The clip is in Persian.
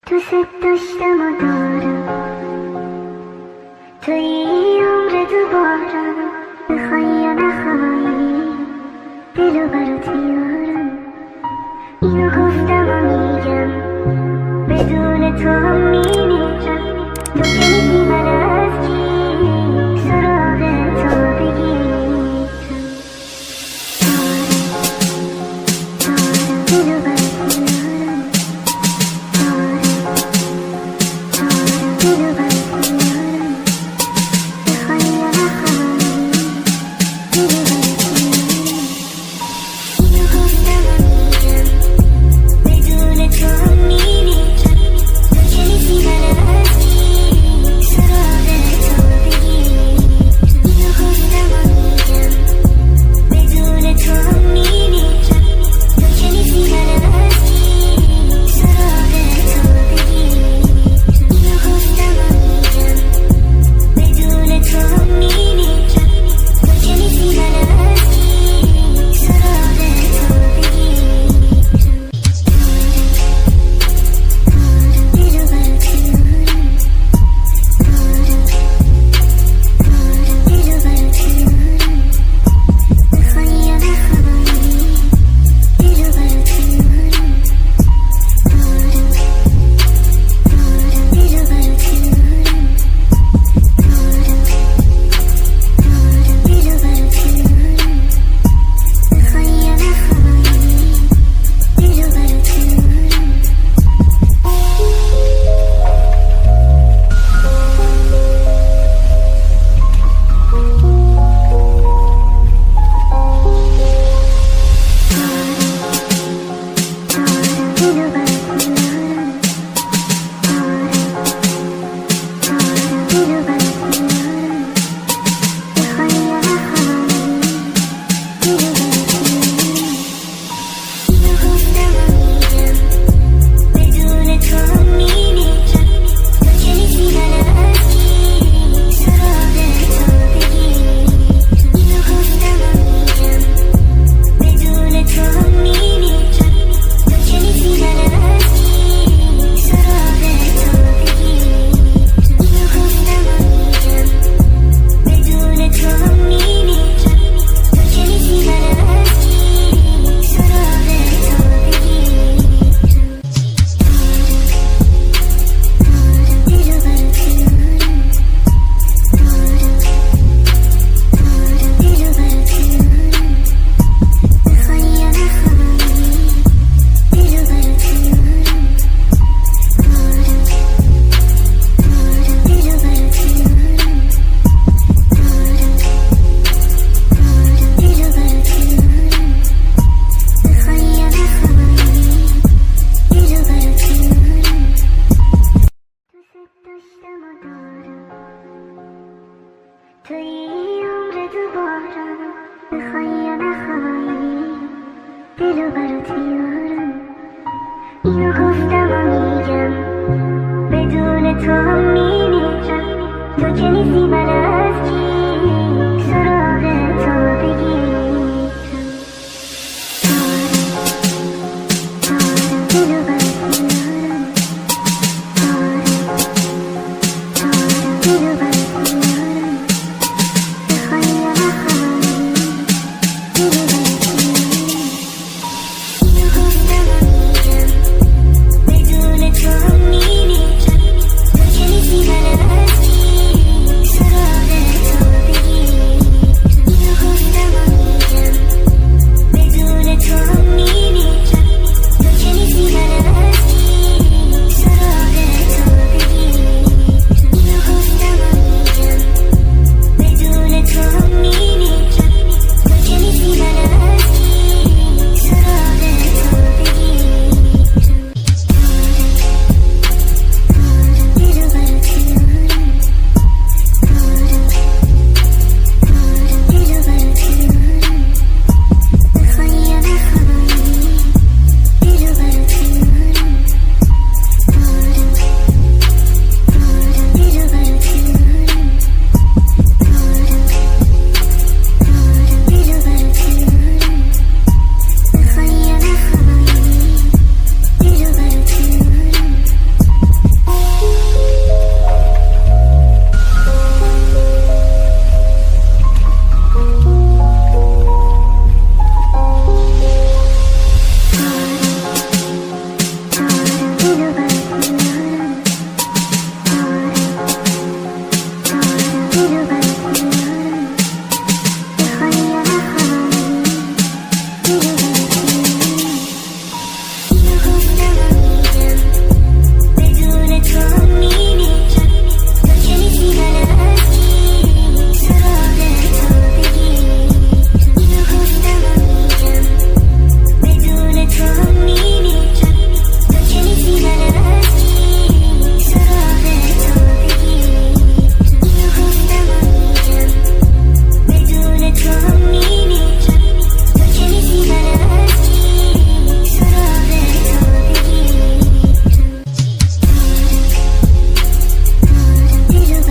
دوست داشتم و دارم توی عمر دوباره، بخوای یا نخوای دلو برات میارم. اینو گفتم و میگم بدون تو هم میمیرم. تو که میدی من از کی سراغ تو بگیرم. دلو برات میارم. دلو برات میارم. بخوای یا نخوای دلو برات میارم. اینو گفتم و میگم بدون تو هم میمیرم. تو که میدی من از کی سراغ تو بگیرم. اینو گفتم و میگم بدون تو هم میمیرم. تو که میدی من از کی سراغ تو بگیرم. اینو گفتم و میگم بدون تو هم میمیرم. تو که میدی من از کی سراغ تو بگیرم. دلو برات میارم. دلو برات میارم. بخوای یا نخوای دلو برات میارم. دلو برات میارم. دلو برات میارم. بخوای یا نخوای دلو برات میارم. دلو برات میارم. دلو برات میارم. بخوای یا نخوای دلو برات میارم. اینو گفتم و میگم بدون تو هم میمیرم. تو که میدی من از کی سراغ تو بگیرم. اینو گفتم و میگم بدون تو هم میمیرم. تو که میدی من از کی سراغ تو بگیرم. اینو گفتم و میگم بدون تو هم میمیرم. تو که میدی من از کی سراغ تو بگیرم. دلو برات میارم. دلو برات میارم. بخوای یا نخوای دلو برات میارم. دلو برات میارم. دلو برات میارم. بخوای یا نخوای دلو برات میارم. دوست داشتم و دارم توی عمر دوباره، بخوای یا نخوای دلو برات میارم. اینو گفتم و میگم بدون تو هم میمیرم. تو که نیستی من